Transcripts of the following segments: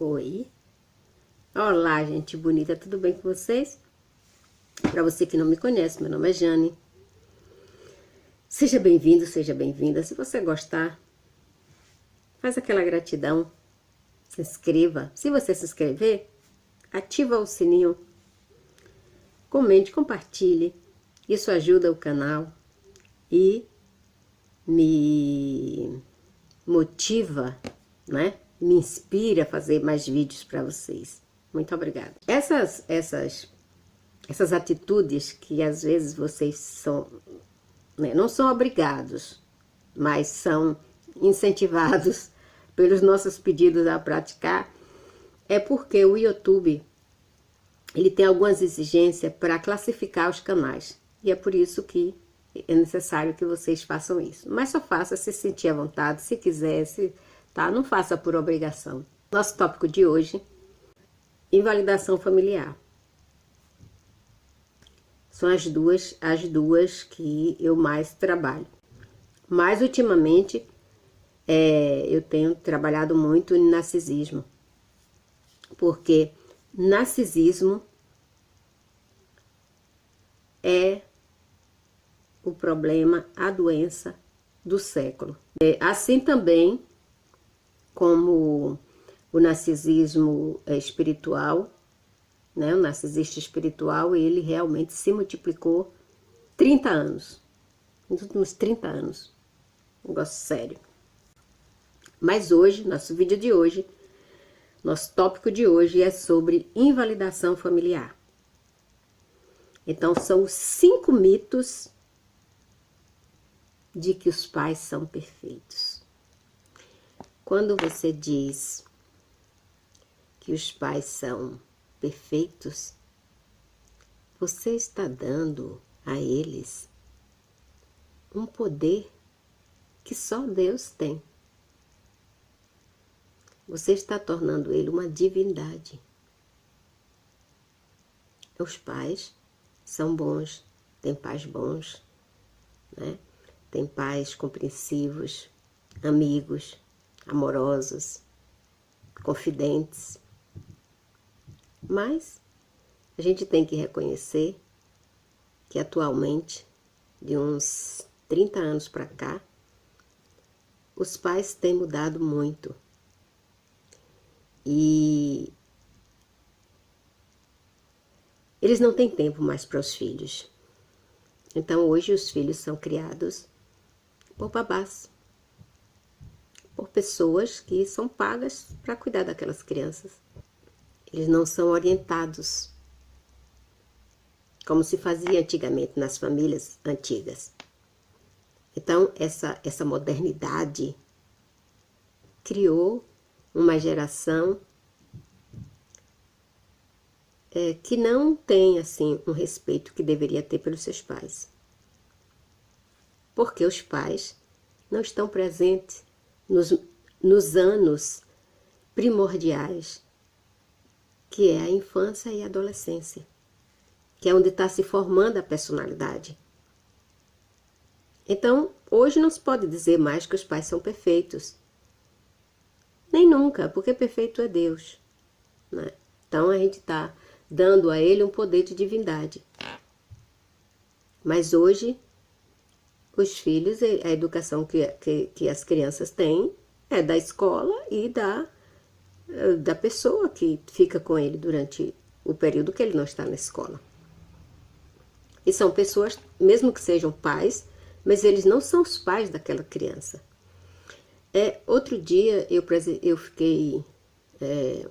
Oi, olá gente bonita, tudo bem com vocês? Para você que não me conhece, meu nome é Jane. Seja bem-vindo, seja bem-vinda. Se você gostar, faz aquela gratidão, se inscreva. Se você se inscrever, ativa o sininho, comente, compartilhe. Isso ajuda o canal e me motiva, né? Me inspira a fazer mais vídeos para vocês. Muito obrigada. Essas atitudes que às vezes vocês são, né, não são obrigados, mas são incentivados pelos nossos pedidos a praticar, é porque o YouTube ele tem algumas exigências para classificar os canais. E é por isso que é necessário que vocês façam isso. Mas só faça se sentir à vontade, se quiser, tá? Não faça por obrigação. Nosso tópico de hoje, invalidação familiar. São as duas que eu mais trabalho. Mas ultimamente eu tenho trabalhado muito em narcisismo. Porque narcisismo é o problema, a doença do século. Assim também como o narcisismo espiritual, né? O narcisista espiritual, ele realmente se multiplicou 30 anos. Nos últimos 30 anos. Um negócio sério. Mas hoje, nosso vídeo de hoje, nosso tópico de hoje é sobre invalidação familiar. Então, são 5 mitos de que os pais são perfeitos. Quando você diz que os pais são perfeitos, você está dando a eles um poder que só Deus tem. Você está tornando ele uma divindade. Os pais são bons, tem pais bons, né? Tem pais compreensivos, amigos, amorosos, confidentes. Mas a gente tem que reconhecer que atualmente, de uns 30 anos para cá, os pais têm mudado muito. E eles não têm tempo mais para os filhos. Então hoje os filhos são criados por babás, por pessoas que são pagas para cuidar daquelas crianças. Eles não são orientados, como se fazia antigamente nas famílias antigas. Então, essa modernidade criou uma geração que não tem, assim, um respeito que deveria ter pelos seus pais. Porque os pais não estão presentes nos anos primordiais, que é a infância e a adolescência, que é onde está se formando a personalidade. Então, hoje não se pode dizer mais que os pais são perfeitos. Nem nunca, porque perfeito é Deus, né? Então, a gente está dando a ele um poder de divindade. Mas hoje, os filhos, a educação que as crianças têm é da escola e da pessoa que fica com ele durante o período que ele não está na escola. E são pessoas, mesmo que sejam pais, mas eles não são os pais daquela criança. Outro dia eu fiquei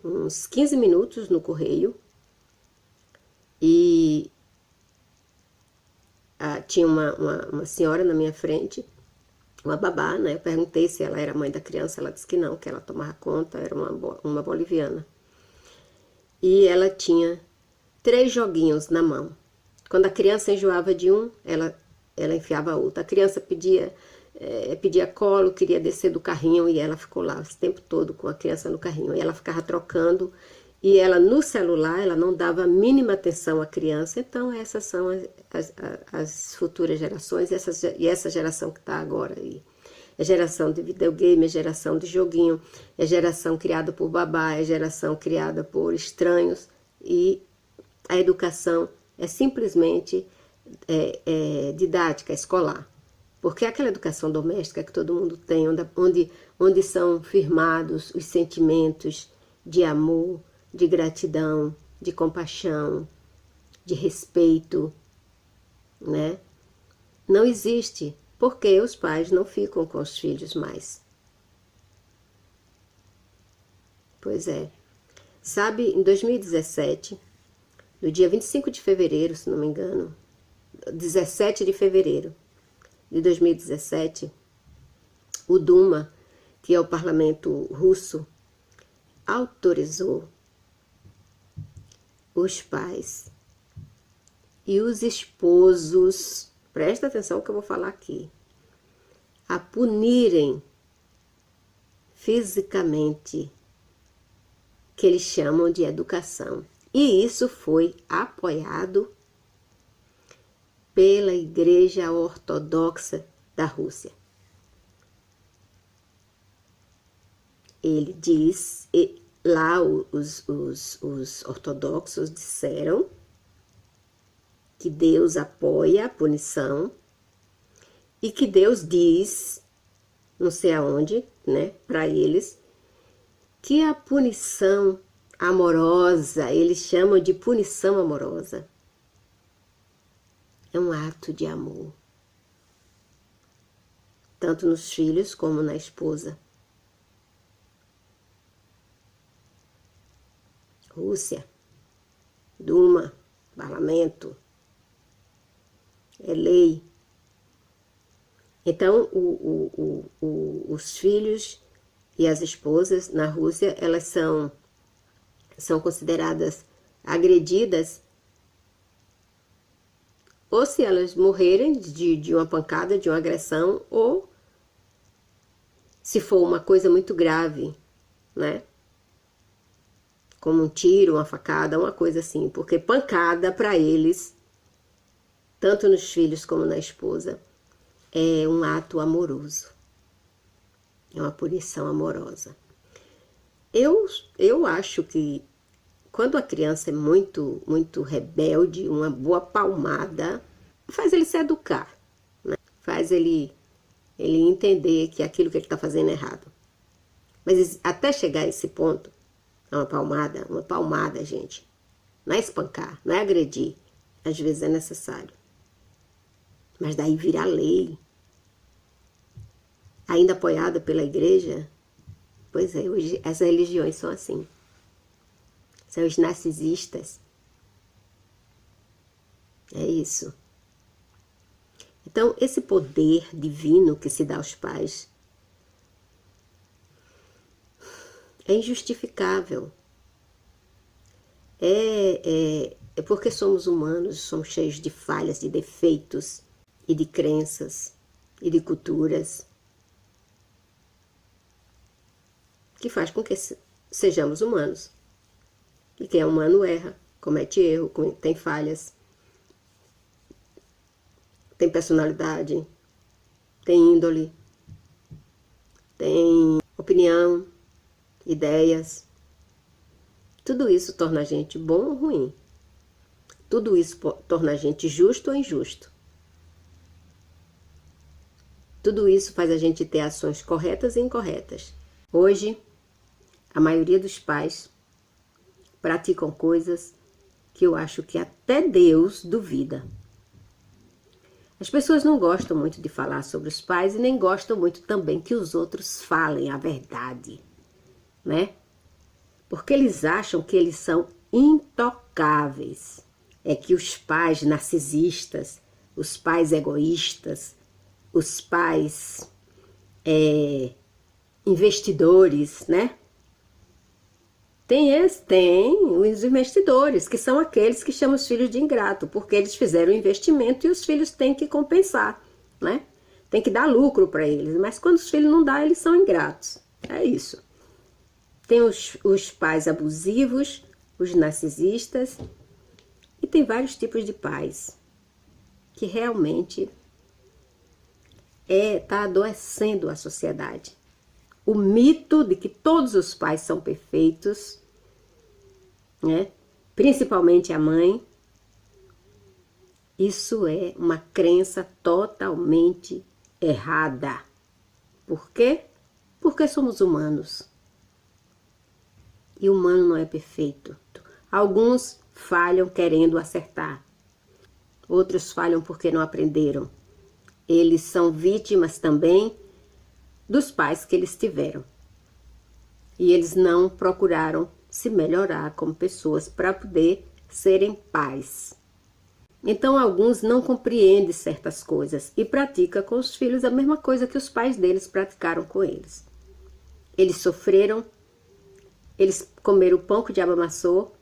uns 15 minutos no correio e tinha uma senhora na minha frente, uma babá, né? Eu perguntei se ela era mãe da criança, ela disse que não, que ela tomava conta, era uma boliviana. E ela tinha 3 joguinhos na mão. Quando a criança enjoava de um, ela enfiava outro. A criança pedia colo, queria descer do carrinho e ela ficou lá o tempo todo com a criança no carrinho. E ela ficava trocando e ela no celular, ela não dava a mínima atenção à criança. Então essas são as futuras gerações e essa geração que está agora aí. é geração de videogame, é geração de joguinho, é geração criada por babá, é geração criada por estranhos, e a educação é simplesmente didática, escolar. Porque é aquela educação doméstica que todo mundo tem, onde são firmados os sentimentos de amor, de gratidão, de compaixão, de respeito, né? Não existe, porque os pais não ficam com os filhos mais. Pois é. Sabe, em 2017, no dia 25 de fevereiro, se não me engano, 17 de fevereiro de 2017, o Duma, que é o parlamento russo, autorizou os pais e os esposos, presta atenção que eu vou falar aqui, a punirem fisicamente, que eles chamam de educação. E isso foi apoiado pela Igreja Ortodoxa da Rússia. Ele diz, lá os ortodoxos disseram que Deus apoia a punição e que Deus diz, não sei aonde, né, para eles, que a punição amorosa, eles chamam de punição amorosa, é um ato de amor, tanto nos filhos como na esposa. Rússia, Duma, parlamento, é lei. Então, os filhos e as esposas na Rússia, elas são consideradas agredidas, ou se elas morrerem de uma pancada, de uma agressão, ou se for uma coisa muito grave, né? Como um tiro, uma facada, uma coisa assim. Porque pancada para eles, tanto nos filhos como na esposa, é um ato amoroso. É uma punição amorosa. Eu acho que quando a criança é muito, muito rebelde, uma boa palmada faz ele se educar, né? Faz ele entender que aquilo que ele está fazendo é errado. Mas até chegar a esse ponto, uma palmada, gente, não é espancar, não é agredir, às vezes é necessário. Mas daí vira lei, ainda apoiada pela igreja. Pois é, hoje as religiões são assim. São os narcisistas. É isso. Então, esse poder divino que se dá aos pais é injustificável. É porque somos humanos, somos cheios de falhas, de defeitos, e de crenças, e de culturas, que faz com que sejamos humanos. E quem é humano erra, comete erro, tem falhas, tem personalidade, tem índole, tem opinião, ideias. Tudo isso torna a gente bom ou ruim. Tudo isso torna a gente justo ou injusto. Tudo isso faz a gente ter ações corretas e incorretas. Hoje, a maioria dos pais praticam coisas que eu acho que até Deus duvida. As pessoas não gostam muito de falar sobre os pais e nem gostam muito também que os outros falem a verdade, né? Porque eles acham que eles são intocáveis. É que os pais narcisistas, os pais egoístas, os pais investidores, né? Tem os investidores, que são aqueles que chamam os filhos de ingrato, porque eles fizeram o investimento e os filhos têm que compensar, né? Tem que dar lucro para eles, mas quando os filhos não dão, eles são ingratos. É isso. Tem os pais abusivos, os narcisistas, e tem vários tipos de pais que realmente está adoecendo a sociedade. O mito de que todos os pais são perfeitos, né? Principalmente a mãe, isso é uma crença totalmente errada. Por quê? Porque somos humanos. E o humano não é perfeito. Alguns falham querendo acertar. Outros falham porque não aprenderam. Eles são vítimas também dos pais que eles tiveram. E eles não procuraram se melhorar como pessoas para poder serem pais. Então alguns não compreendem certas coisas e praticam com os filhos a mesma coisa que os pais deles praticaram com eles. Eles sofreram, eles comeram o pão que o diabo amassou,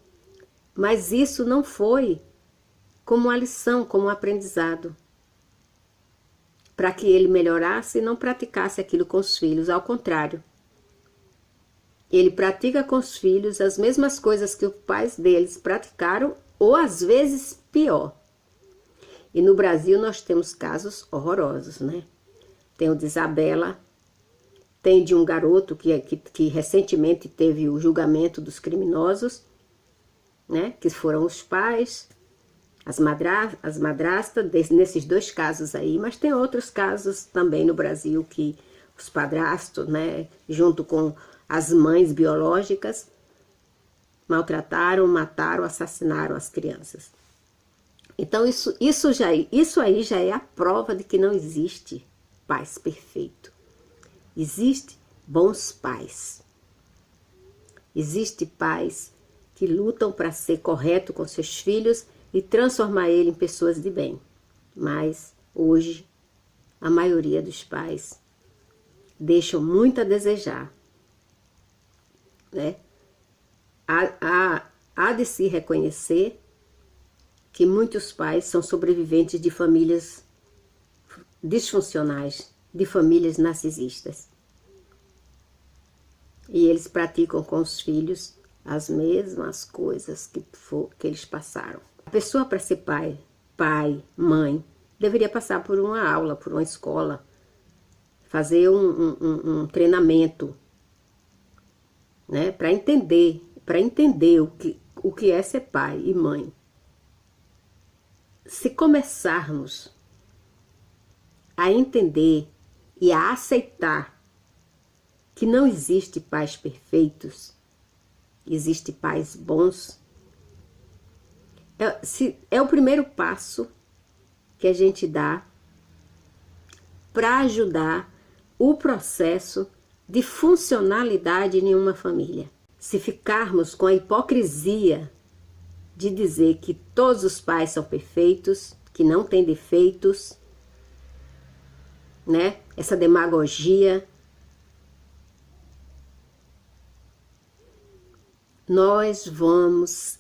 mas isso não foi como uma lição, como um aprendizado, para que ele melhorasse e não praticasse aquilo com os filhos. Ao contrário, ele pratica com os filhos as mesmas coisas que os pais deles praticaram, ou às vezes pior. E no Brasil nós temos casos horrorosos, né? Tem o de Isabela, tem de um garoto que recentemente teve o julgamento dos criminosos, né? Que foram os pais, as madrastas, nesses dois casos aí, mas tem outros casos também no Brasil que os padrastos, né, junto com as mães biológicas, maltrataram, mataram, assassinaram as crianças. Então isso aí já é a prova de que não existe pais perfeito. Existe bons pais. Existe pais que lutam para ser correto com seus filhos e transformar ele em pessoas de bem. Mas hoje a maioria dos pais deixam muito a desejar, né? Há de se reconhecer que muitos pais são sobreviventes de famílias disfuncionais, de famílias narcisistas. E eles praticam com os filhos as mesmas coisas que eles passaram. A pessoa, para ser pai, mãe, deveria passar por uma aula, por uma escola, fazer um treinamento, né, para entender o que é ser pai e mãe. Se começarmos a entender e a aceitar que não existe pais perfeitos, existe pais bons, é o primeiro passo que a gente dá para ajudar o processo de funcionalidade em uma família. Se ficarmos com a hipocrisia de dizer que todos os pais são perfeitos, que não têm defeitos, né? Essa demagogia, nós vamos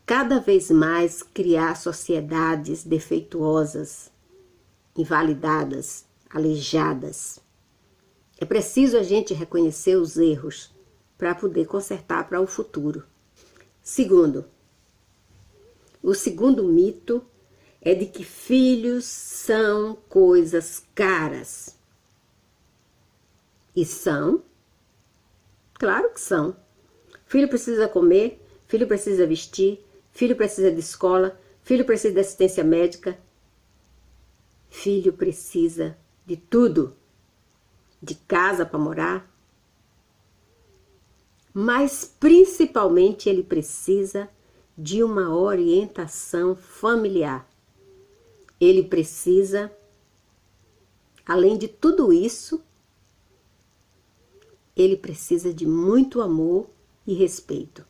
cada vez mais criar sociedades defeituosas, invalidadas, aleijadas. É preciso a gente reconhecer os erros para poder consertar para o futuro. Segundo, o segundo mito é de que filhos são coisas caras. E são? Claro que são. Filho precisa comer, filho precisa vestir, filho precisa de escola, filho precisa de assistência médica. Filho precisa de tudo. De casa para morar. Mas principalmente ele precisa de uma orientação familiar. Ele precisa, além de tudo isso, ele precisa de muito amor e respeito.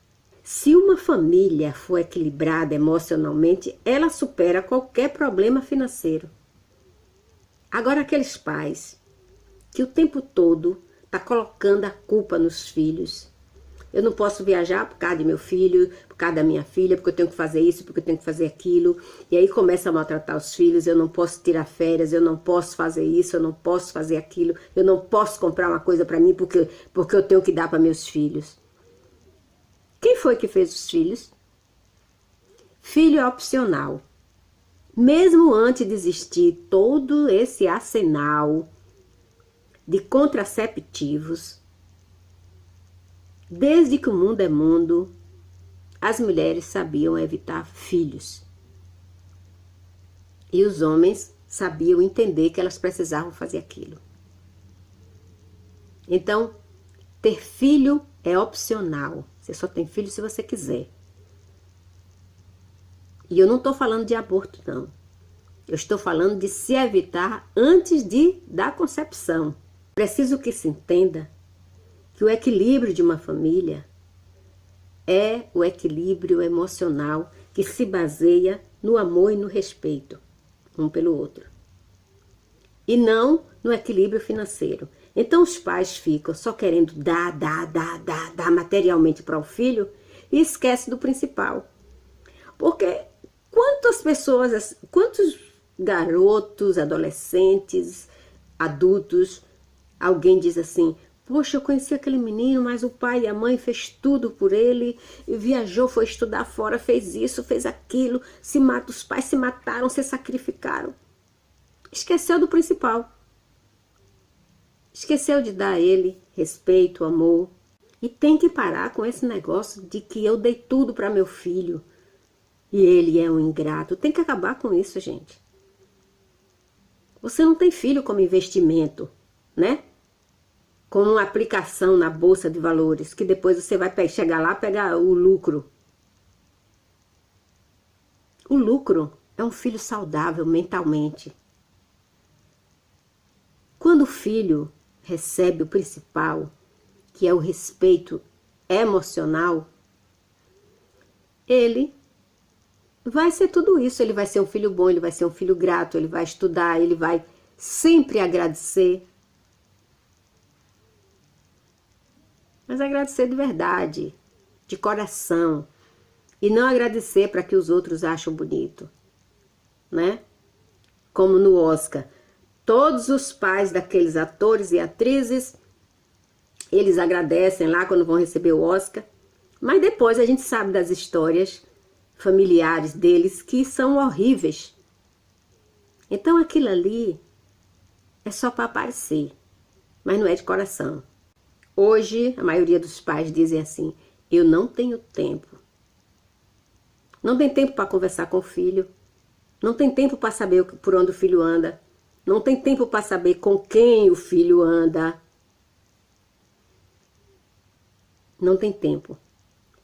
Se uma família for equilibrada emocionalmente, ela supera qualquer problema financeiro. Agora aqueles pais que o tempo todo tá colocando a culpa nos filhos. Eu não posso viajar por causa de meu filho, por causa da minha filha, porque eu tenho que fazer isso, porque eu tenho que fazer aquilo. E aí começa a maltratar os filhos, eu não posso tirar férias, eu não posso fazer isso, eu não posso fazer aquilo, eu não posso comprar uma coisa para mim porque eu tenho que dar para meus filhos. Quem foi que fez os filhos? Filho é opcional. Mesmo antes de existir todo esse arsenal de contraceptivos, desde que o mundo é mundo, as mulheres sabiam evitar filhos. E os homens sabiam entender que elas precisavam fazer aquilo. Então, ter filho é opcional. Você só tem filho se você quiser. E eu não estou falando de aborto, não. Eu estou falando de se evitar antes da concepção. Preciso que se entenda que o equilíbrio de uma família é o equilíbrio emocional que se baseia no amor e no respeito um pelo outro. E não no equilíbrio financeiro. Então os pais ficam só querendo dar materialmente para o filho e esquece do principal. Porque quantos garotos, adolescentes, adultos, alguém diz assim: poxa, eu conheci aquele menino, mas o pai e a mãe fez tudo por ele, viajou, foi estudar fora, fez isso, fez aquilo, os pais se mataram, se sacrificaram. Esqueceu do principal. Esqueceu de dar a ele respeito, amor. E tem que parar com esse negócio de que eu dei tudo para meu filho e ele é um ingrato. Tem que acabar com isso, gente. Você não tem filho como investimento, né? Como uma aplicação na bolsa de valores, que depois você vai chegar lá e pegar o lucro. O lucro é um filho saudável mentalmente. Quando o filho recebe o principal, que é o respeito emocional, ele vai ser tudo isso. Ele vai ser um filho bom, ele vai ser um filho grato, ele vai estudar, ele vai sempre agradecer. Mas agradecer de verdade, de coração. E não agradecer para que os outros acham bonito, né? Como no Oscar. Todos os pais daqueles atores e atrizes, eles agradecem lá quando vão receber o Oscar. Mas depois a gente sabe das histórias familiares deles que são horríveis. Então aquilo ali é só para aparecer, mas não é de coração. Hoje a maioria dos pais dizem assim: eu não tenho tempo. Não tem tempo para conversar com o filho. Não tem tempo para saber por onde o filho anda. Não tem tempo para saber com quem o filho anda. Não tem tempo.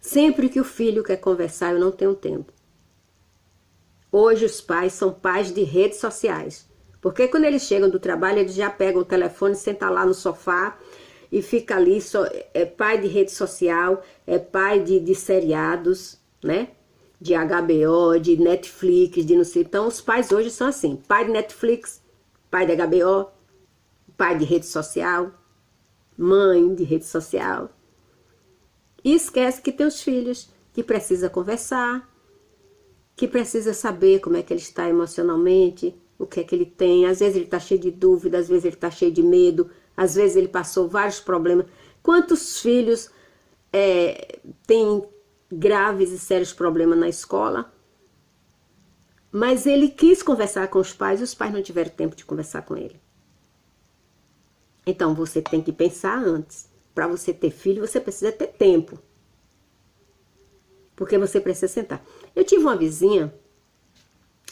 Sempre que o filho quer conversar, eu não tenho tempo. Hoje os pais são pais de redes sociais. Porque quando eles chegam do trabalho, eles já pegam o telefone, sentam lá no sofá e fica ali, é pai de rede social, é pai de seriados, né? De HBO, de Netflix, de não sei. Então os pais hoje são assim: pai de Netflix, pai de HBO, pai de rede social, mãe de rede social. E esquece que tem os filhos, que precisa conversar, que precisa saber como é que ele está emocionalmente, o que é que ele tem. Às vezes ele está cheio de dúvida, às vezes ele está cheio de medo, às vezes ele passou vários problemas. Quantos filhos têm graves e sérios problemas na escola? Mas ele quis conversar com os pais não tiveram tempo de conversar com ele. Então você tem que pensar antes. Para você ter filho, você precisa ter tempo. Porque você precisa sentar. Eu tive uma vizinha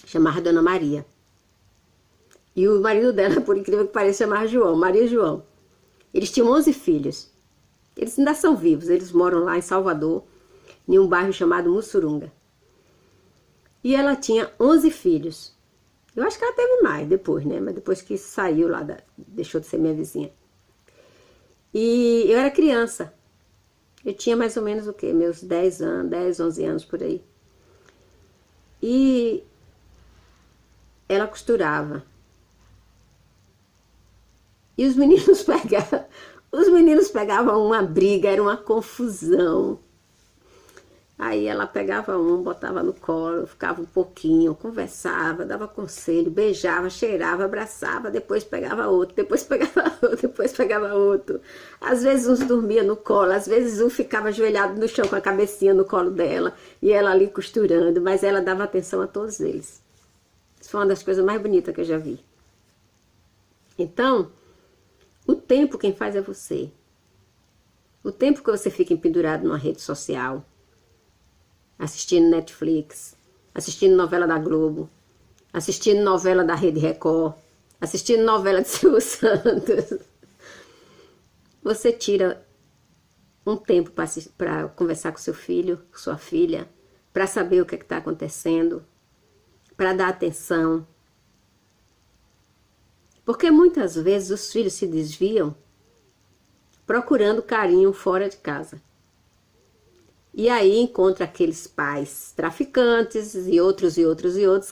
chamada Dona Maria. E o marido dela, por incrível que pareça, chamava João, Maria e João. Eles tinham 11 filhos. Eles ainda são vivos. Eles moram lá em Salvador, em um bairro chamado Mussurunga. E ela tinha 11 filhos. Eu acho que ela teve mais depois, né? Mas depois que saiu lá, deixou de ser minha vizinha. E eu era criança. Eu tinha mais ou menos o quê? Meus 10 anos, 10, 11 anos por aí. E ela costurava. E os meninos pegavam uma briga, era uma confusão. Aí ela pegava um, botava no colo, ficava um pouquinho, conversava, dava conselho, beijava, cheirava, abraçava, depois pegava outro, depois pegava outro, depois pegava outro. Às vezes uns dormiam no colo, às vezes um ficava ajoelhado no chão com a cabecinha no colo dela, e ela ali costurando, mas ela dava atenção a todos eles. Isso foi uma das coisas mais bonitas que eu já vi. Então, O tempo quem faz é você. O tempo que você fica pendurado numa rede social, assistindo Netflix, assistindo novela da Globo, assistindo novela da Rede Record, assistindo novela de Silvio Santos. Você tira um tempo para conversar com seu filho, com sua filha, para saber o que está acontecendo, para dar atenção. Porque muitas vezes os filhos se desviam procurando carinho fora de casa. E aí encontra aqueles pais traficantes e outros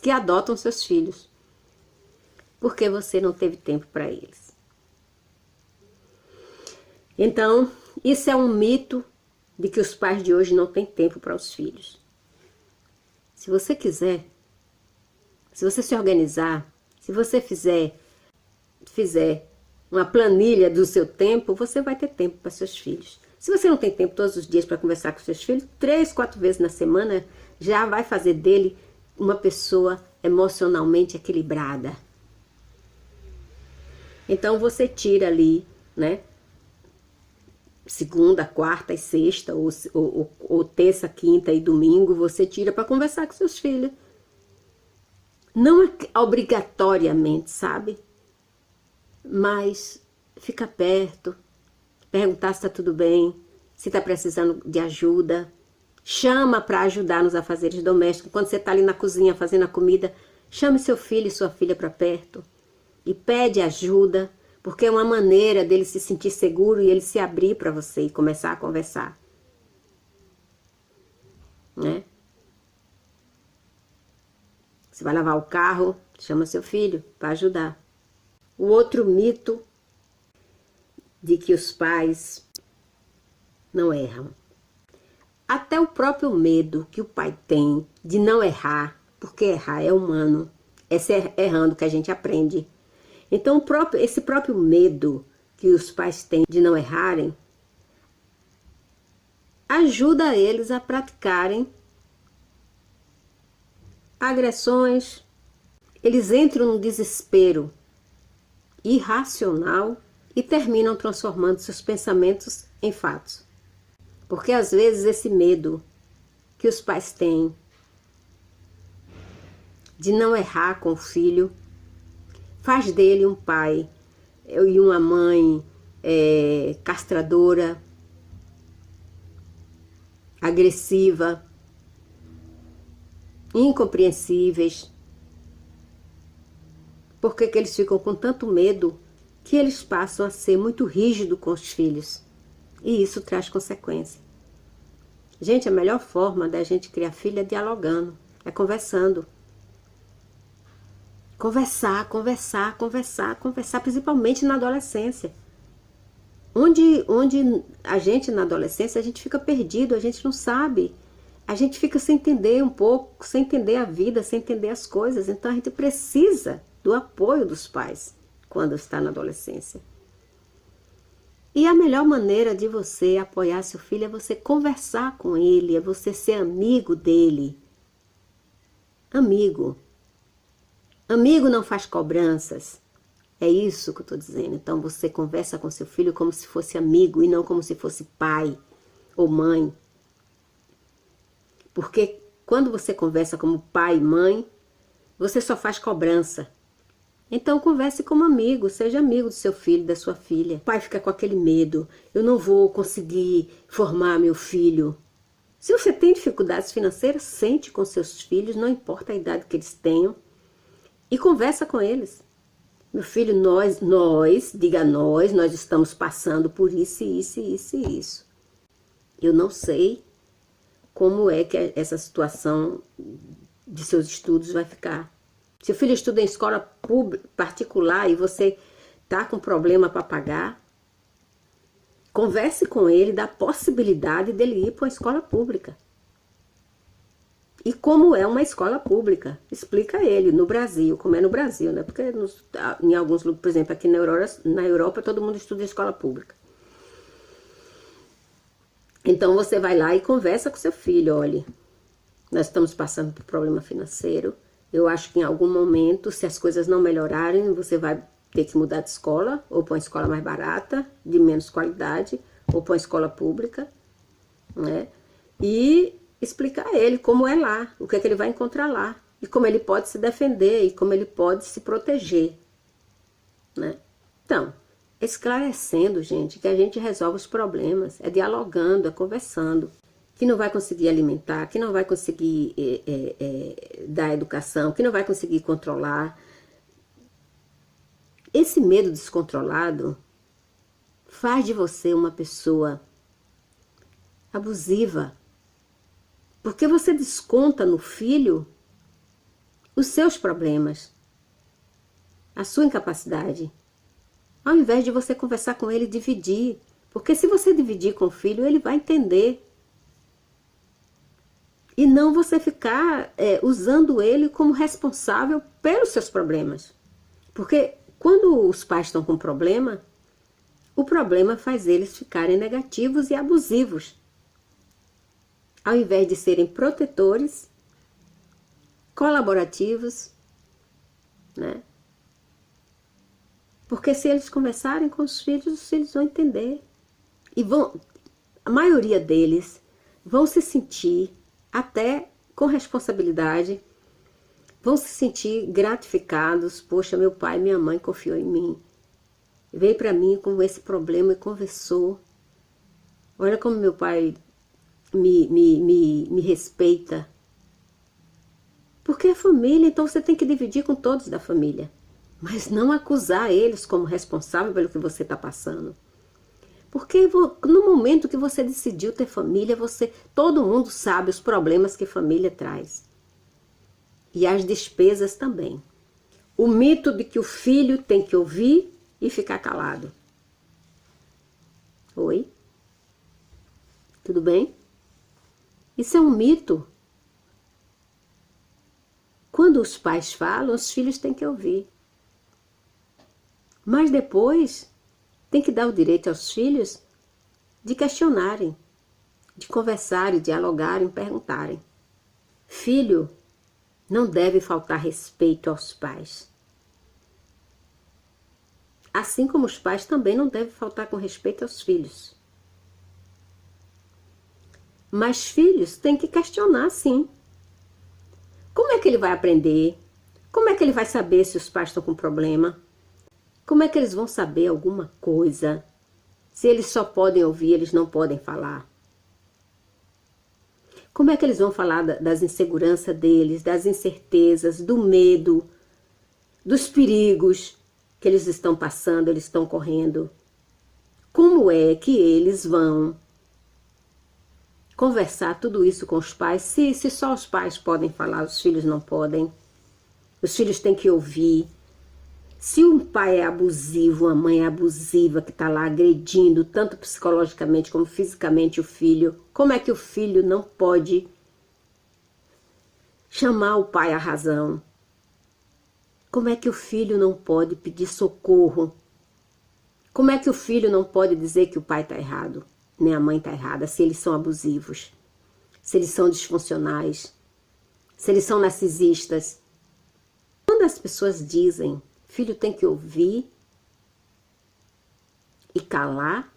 que adotam seus filhos. Porque você não teve tempo para eles. Então, isso é um mito de que os pais de hoje não têm tempo para os filhos. Se você quiser, se você se organizar, se você fizer uma planilha do seu tempo, você vai ter tempo para seus filhos. Se você não tem tempo todos os dias para conversar com seus filhos, 3, 4 vezes na semana já vai fazer dele uma pessoa emocionalmente equilibrada. Então você tira ali, né? Segunda, quarta e sexta, ou terça, quinta e domingo, você tira para conversar com seus filhos. Não é obrigatoriamente, sabe? Mas fica perto, perguntar se está tudo bem, se está precisando de ajuda. Chama para ajudar nos afazeres domésticos. Quando você está ali na cozinha fazendo a comida, chame seu filho e sua filha para perto e pede ajuda, porque é uma maneira dele se sentir seguro e ele se abrir para você e começar a conversar. Né? Você vai lavar o carro, chama seu filho para ajudar. O outro mito de que os pais não erram. Até o próprio medo que o pai tem de não errar, porque errar é humano, é errando que a gente aprende. Então esse próprio medo que os pais têm de não errarem, ajuda eles a praticarem agressões. Eles entram no desespero irracional e terminam transformando seus pensamentos em fatos. Porque às vezes esse medo que os pais têm de não errar com o filho faz dele um pai e uma mãe castradora, agressiva, incompreensíveis. Por que eles ficam com tanto medo que eles passam a ser muito rígidos com os filhos? E isso traz consequência. Gente, a melhor forma da gente criar filho é dialogando, é conversando. Conversar, principalmente na adolescência. Onde a gente na adolescência, a gente fica perdido, a gente não sabe. A gente fica sem entender um pouco, sem entender a vida, sem entender as coisas. Então a gente precisa do apoio dos pais quando está na adolescência. E a melhor maneira de você apoiar seu filho é você conversar com ele, é você ser amigo dele. Amigo. Amigo não faz cobranças. É isso que eu estou dizendo. Então você conversa com seu filho como se fosse amigo e não como se fosse pai ou mãe. Porque quando você conversa como pai e mãe, você só faz cobrança. Então converse como amigo, seja amigo do seu filho, da sua filha. O pai fica com aquele medo, eu não vou conseguir formar meu filho. Se você tem dificuldades financeiras, sente com seus filhos, não importa a idade que eles tenham, e conversa com eles. Meu filho, nós estamos passando por isso, isso. Eu não sei como é que essa situação de seus estudos vai ficar. Se o filho estuda em escola particular e você está com problema para pagar, converse com ele da possibilidade dele ir para uma escola pública. E como é uma escola pública? Explica a ele, no Brasil, como é no Brasil, né? Porque em alguns lugares, por exemplo, aqui na Europa todo mundo estuda em escola pública. Então você vai lá e conversa com seu filho, olha, nós estamos passando por problema financeiro. Eu acho que em algum momento, se as coisas não melhorarem, você vai ter que mudar de escola, ou para uma escola mais barata, de menos qualidade, ou para uma escola pública, né? E explicar a ele como é lá, o que é que ele vai encontrar lá, e como ele pode se defender, e como ele pode se proteger, né? Então, esclarecendo, gente, que a gente resolve os problemas, é dialogando, é conversando. Que não vai conseguir alimentar, que não vai conseguir dar educação, que não vai conseguir controlar. Esse medo descontrolado faz de você uma pessoa abusiva, porque você desconta no filho os seus problemas, a sua incapacidade, ao invés de você conversar com ele e dividir, porque se você dividir com o filho, ele vai entender. E não você ficar usando ele como responsável pelos seus problemas. Porque quando os pais estão com problema, o problema faz eles ficarem negativos e abusivos. Ao invés de serem protetores, colaborativos, né? Porque se eles conversarem com os filhos vão entender. E a maioria deles vão se sentir até com responsabilidade, vão se sentir gratificados. Poxa, meu pai e minha mãe confiou em mim, veio para mim com esse problema e conversou. Olha como meu pai me respeita. Porque é família, então você tem que dividir com todos da família, mas não acusar eles como responsável pelo que você está passando. Porque no momento que você decidiu ter família, todo mundo sabe os problemas que família traz. E as despesas também. O mito de que o filho tem que ouvir e ficar calado. Oi? Tudo bem? Isso é um mito. Quando os pais falam, os filhos têm que ouvir. Mas depois tem que dar o direito aos filhos de questionarem, de conversarem, dialogarem, perguntarem. Filho não deve faltar respeito aos pais. Assim como os pais também não devem faltar com respeito aos filhos. Mas filhos têm que questionar, sim. Como é que ele vai aprender? Como é que ele vai saber se os pais estão com problema? Como é que eles vão saber alguma coisa se eles só podem ouvir, eles não podem falar? Como é que eles vão falar das inseguranças deles, das incertezas, do medo, dos perigos que eles estão passando, eles estão correndo? Como é que eles vão conversar tudo isso com os pais, se só os pais podem falar, os filhos não podem? Os filhos têm que ouvir. Se um pai é abusivo, uma mãe é abusiva, que está lá agredindo, tanto psicologicamente como fisicamente o filho, como é que o filho não pode chamar o pai à razão? Como é que o filho não pode pedir socorro? Como é que o filho não pode dizer que o pai está errado, nem a mãe está errada, se eles são abusivos, se eles são disfuncionais, se eles são narcisistas? Quando as pessoas dizem filho tem que ouvir e calar,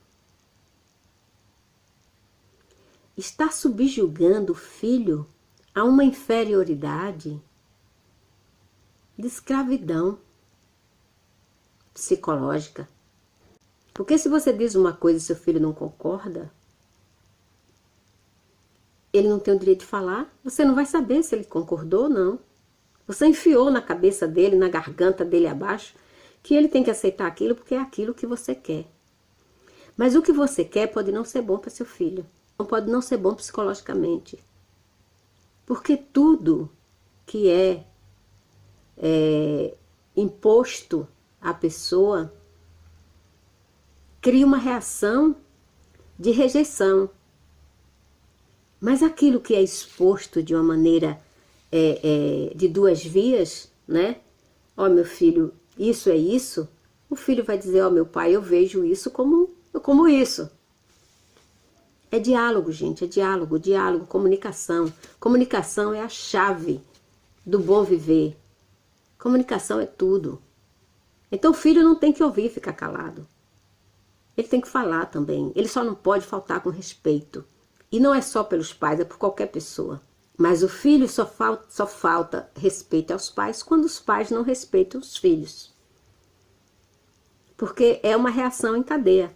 está subjugando o filho a uma inferioridade de escravidão psicológica. Porque se você diz uma coisa e seu filho não concorda, ele não tem o direito de falar, você não vai saber se ele concordou ou não. Você enfiou na cabeça dele, na garganta dele abaixo, que ele tem que aceitar aquilo porque é aquilo que você quer. Mas o que você quer pode não ser bom para seu filho. Pode não ser bom psicologicamente. Porque tudo que é imposto à pessoa cria uma reação de rejeição. Mas aquilo que é exposto de uma maneira de duas vias, né? Ó, meu filho, isso é isso. O filho vai dizer, ó, meu pai, eu vejo isso como isso. É diálogo, gente, é diálogo, comunicação. Comunicação é a chave do bom viver. Comunicação é tudo. Então o filho não tem que ouvir e ficar calado. Ele tem que falar também. Ele só não pode faltar com respeito. E não é só pelos pais, é por qualquer pessoa. Mas o filho só falta respeito aos pais quando os pais não respeitam os filhos. Porque é uma reação em cadeia.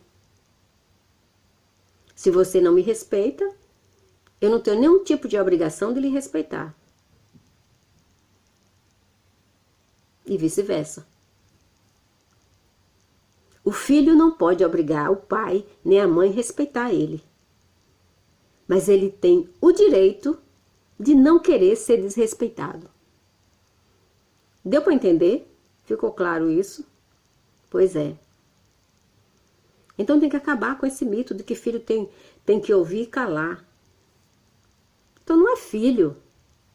Se você não me respeita, eu não tenho nenhum tipo de obrigação de lhe respeitar. E vice-versa. O filho não pode obrigar o pai nem a mãe a respeitar ele. Mas ele tem o direito de não querer ser desrespeitado. Deu para entender? Ficou claro isso? Pois é. Então tem que acabar com esse mito de que filho tem que ouvir e calar. Então não é filho.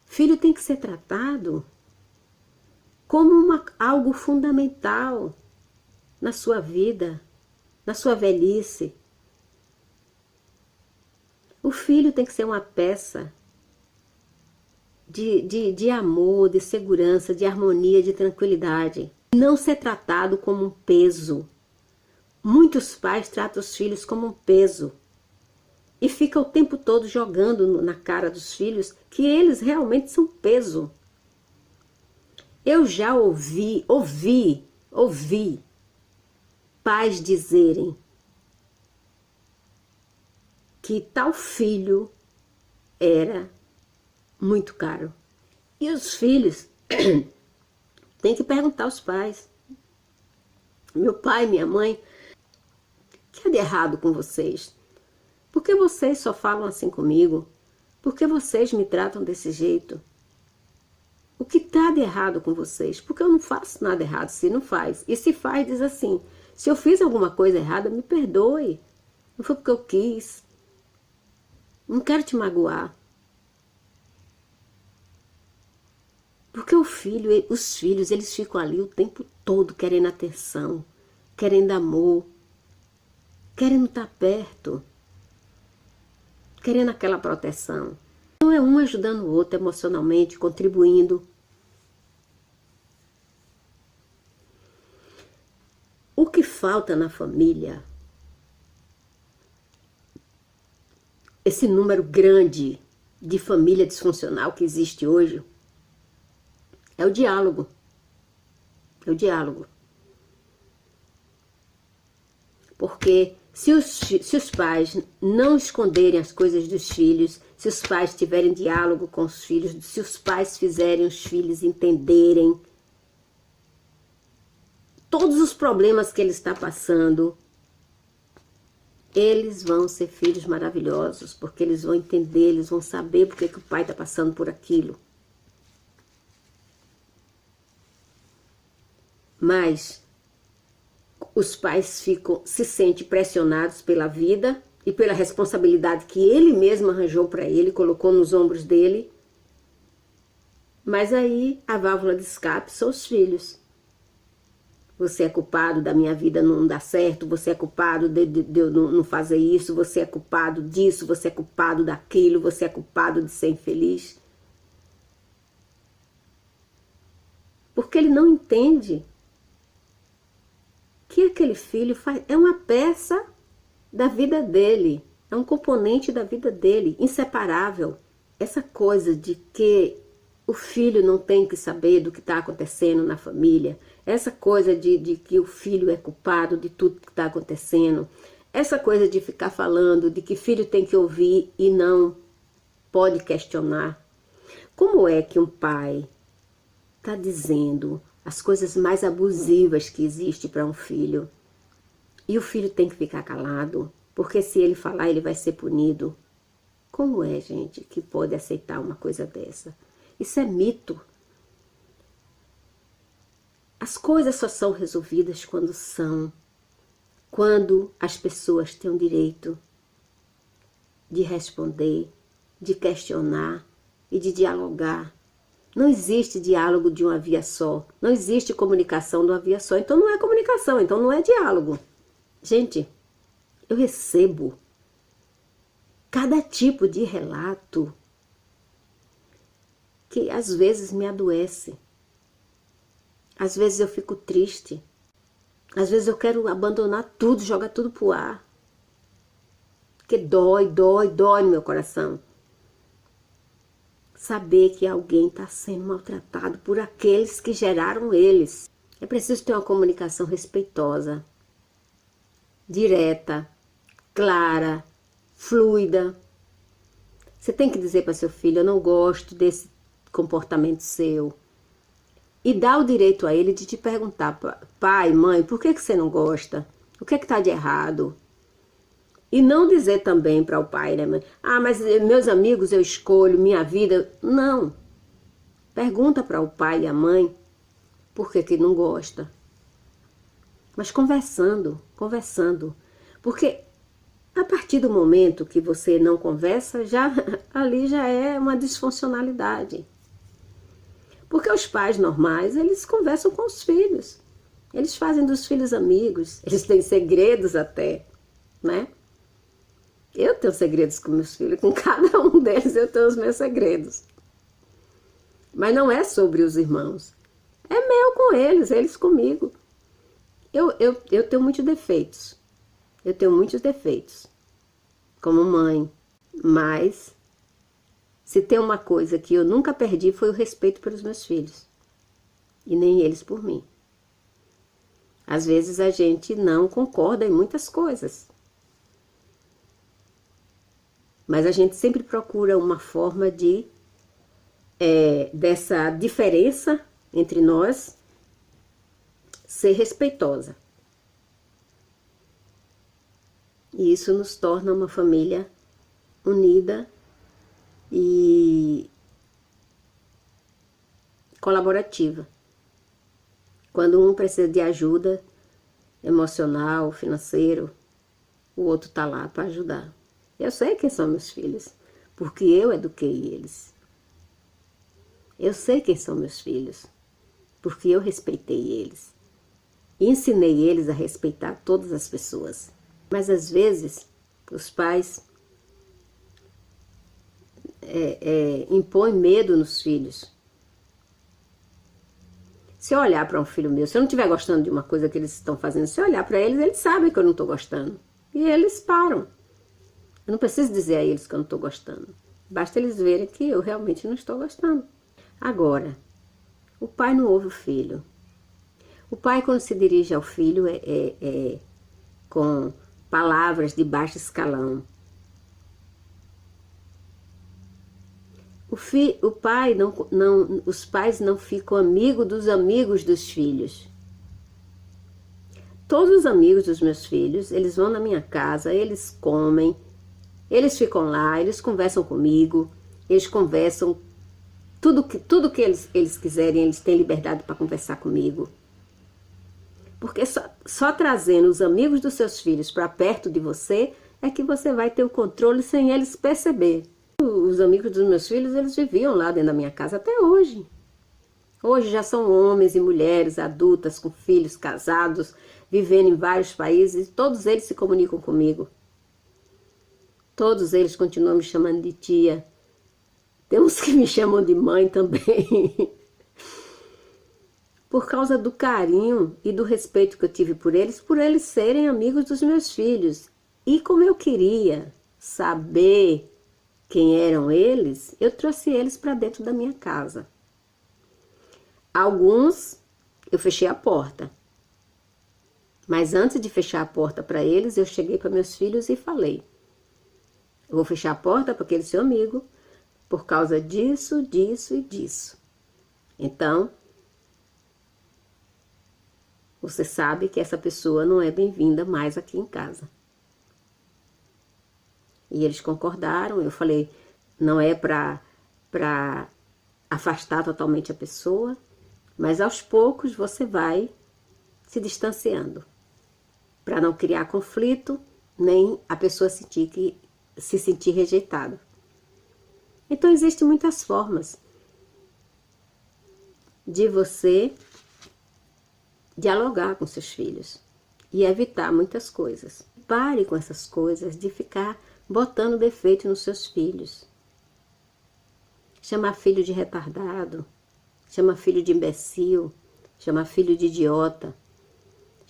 Filho tem que ser tratado como algo fundamental na sua vida, na sua velhice. O filho tem que ser uma peça de amor, de segurança, de harmonia, de tranquilidade. Não ser tratado como um peso. Muitos pais tratam os filhos como um peso e ficam o tempo todo jogando na cara dos filhos que eles realmente são peso. Eu já ouvi pais dizerem que tal filho era muito caro. E os filhos têm que perguntar aos pais. Meu pai, minha mãe, o que é de errado com vocês? Por que vocês só falam assim comigo? Por que vocês me tratam desse jeito? O que está de errado com vocês? Porque eu não faço nada errado, se não faz. E se faz, diz assim, se eu fiz alguma coisa errada, me perdoe. Não foi porque eu quis. Não quero te magoar. Porque os filhos, eles ficam ali o tempo todo querendo atenção, querendo amor, querendo estar perto, querendo aquela proteção. Então é um ajudando o outro emocionalmente, contribuindo. O que falta na família, esse número grande de família disfuncional que existe hoje, é o diálogo. É o diálogo. Porque se os pais não esconderem as coisas dos filhos, se os pais tiverem diálogo com os filhos, se os pais fizerem os filhos entenderem todos os problemas que ele está passando, eles vão ser filhos maravilhosos, porque eles vão entender, eles vão saber porque que o pai está passando por aquilo. Mas os pais se sentem pressionados pela vida e pela responsabilidade que ele mesmo arranjou para ele, colocou nos ombros dele. Mas aí a válvula de escape são os filhos. Você é culpado da minha vida não dar certo, você é culpado de eu não fazer isso, você é culpado disso, você é culpado daquilo, você é culpado de ser infeliz. Porque ele não entende que aquele filho é uma peça da vida dele, é um componente da vida dele, inseparável. Essa coisa de que o filho não tem que saber do que está acontecendo na família, essa coisa de que o filho é culpado de tudo que está acontecendo, essa coisa de ficar falando de que filho tem que ouvir e não pode questionar. Como é que um pai está dizendo as coisas mais abusivas que existem para um filho e o filho tem que ficar calado, porque se ele falar ele vai ser punido? Como é, gente, que pode aceitar uma coisa dessa? Isso é mito. As coisas só são resolvidas quando as pessoas têm o direito de responder, de questionar e de dialogar. Não existe diálogo de uma via só, não existe comunicação de uma via só, então não é comunicação, então não é diálogo. Gente, eu recebo cada tipo de relato que às vezes me adoece. Às vezes eu fico triste, Às vezes eu quero abandonar tudo, jogar tudo pro ar. Porque dói, dói, dói no meu coração. Saber que alguém está sendo maltratado por aqueles que geraram eles. É preciso ter uma comunicação respeitosa, direta, clara, fluida. Você tem que dizer para seu filho, eu não gosto desse comportamento seu. E dá o direito a ele de te perguntar, pai, mãe, por que você não gosta? O que está de errado? E não dizer também para o pai, né, mãe? Ah, mas meus amigos eu escolho, minha vida. Não. Pergunta para o pai e a mãe por que não gosta. Mas conversando, conversando. Porque a partir do momento que você não conversa, ali já é uma disfuncionalidade. Porque os pais normais, eles conversam com os filhos. Eles fazem dos filhos amigos. Eles têm segredos até, né? Eu tenho segredos com meus filhos, com cada um deles eu tenho os meus segredos. Mas não é sobre os irmãos. É meu com eles, eles comigo. Eu tenho muitos defeitos. Eu tenho muitos defeitos. Como mãe. Mas, se tem uma coisa que eu nunca perdi, foi o respeito pelos meus filhos. E nem eles por mim. Às vezes a gente não concorda em muitas coisas. Mas a gente sempre procura uma forma de, dessa diferença entre nós, ser respeitosa. E isso nos torna uma família unida e colaborativa. Quando um precisa de ajuda emocional, financeiro, o outro está lá para ajudar. Eu sei quem são meus filhos, porque eu eduquei eles. Eu sei quem são meus filhos, porque eu respeitei eles. E ensinei eles a respeitar todas as pessoas. Mas às vezes, os pais impõem medo nos filhos. Se eu olhar para um filho meu, se eu não estiver gostando de uma coisa que eles estão fazendo, se eu olhar para eles, eles sabem que eu não estou gostando. E eles param. Eu não preciso dizer a eles que eu não estou gostando. Basta eles verem que eu realmente não estou gostando. Agora, o pai não ouve o filho. O pai, quando se dirige ao filho, com palavras de baixo escalão. Os pais não ficam amigos dos filhos. Todos os amigos dos meus filhos, eles vão na minha casa, eles comem, eles ficam lá, eles conversam comigo, eles conversam tudo que eles quiserem, eles têm liberdade para conversar comigo. Porque só trazendo os amigos dos seus filhos para perto de você é que você vai ter o controle sem eles perceber. Os amigos dos meus filhos, eles viviam lá dentro da minha casa até hoje. Hoje já são homens e mulheres adultas com filhos casados, vivendo em vários países, e todos eles se comunicam comigo. Todos eles continuam me chamando de tia. Tem uns que me chamam de mãe também. Por causa do carinho e do respeito que eu tive por eles serem amigos dos meus filhos. E como eu queria saber quem eram eles, eu trouxe eles para dentro da minha casa. Alguns eu fechei a porta. Mas antes de fechar a porta para eles, eu cheguei para meus filhos e falei: eu vou fechar a porta para aquele seu amigo por causa disso, disso e disso. Então, você sabe que essa pessoa não é bem-vinda mais aqui em casa. E eles concordaram. Eu falei, não é para afastar totalmente a pessoa, mas aos poucos você vai se distanciando, para não criar conflito, nem a pessoa se sentir rejeitada. Então existem muitas formas de você dialogar com seus filhos e evitar muitas coisas. Pare com essas coisas de ficar botando defeito nos seus filhos. Chamar filho de retardado, chamar filho de imbecil, chamar filho de idiota,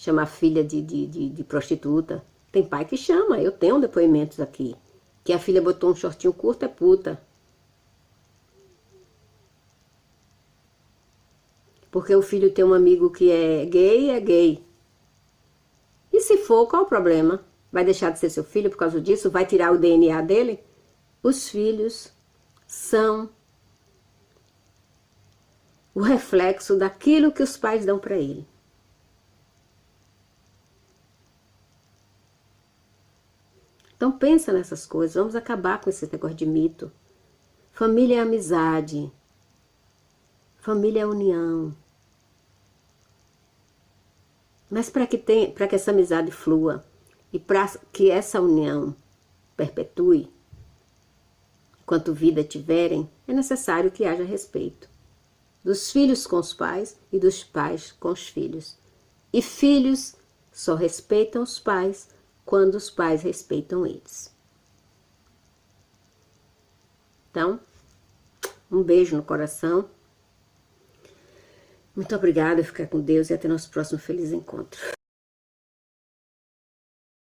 chamar filha de prostituta. Tem pai que chama, eu tenho depoimentos aqui. Que a filha botou um shortinho curto, é puta. Porque o filho tem um amigo que é gay, é gay. E se for, qual o problema? Vai deixar de ser seu filho por causa disso? Vai tirar o DNA dele? Os filhos são o reflexo daquilo que os pais dão para ele. Então pensa nessas coisas, vamos acabar com esse negócio de mito. Família é amizade. Família é união. Mas para que essa amizade flua e para que essa união perpetue, enquanto vida tiverem, é necessário que haja respeito. Dos filhos com os pais e dos pais com os filhos. E filhos só respeitam os pais quando os pais respeitam eles. Então, um beijo no coração. Muito obrigada, ficar com Deus e até nosso próximo feliz encontro.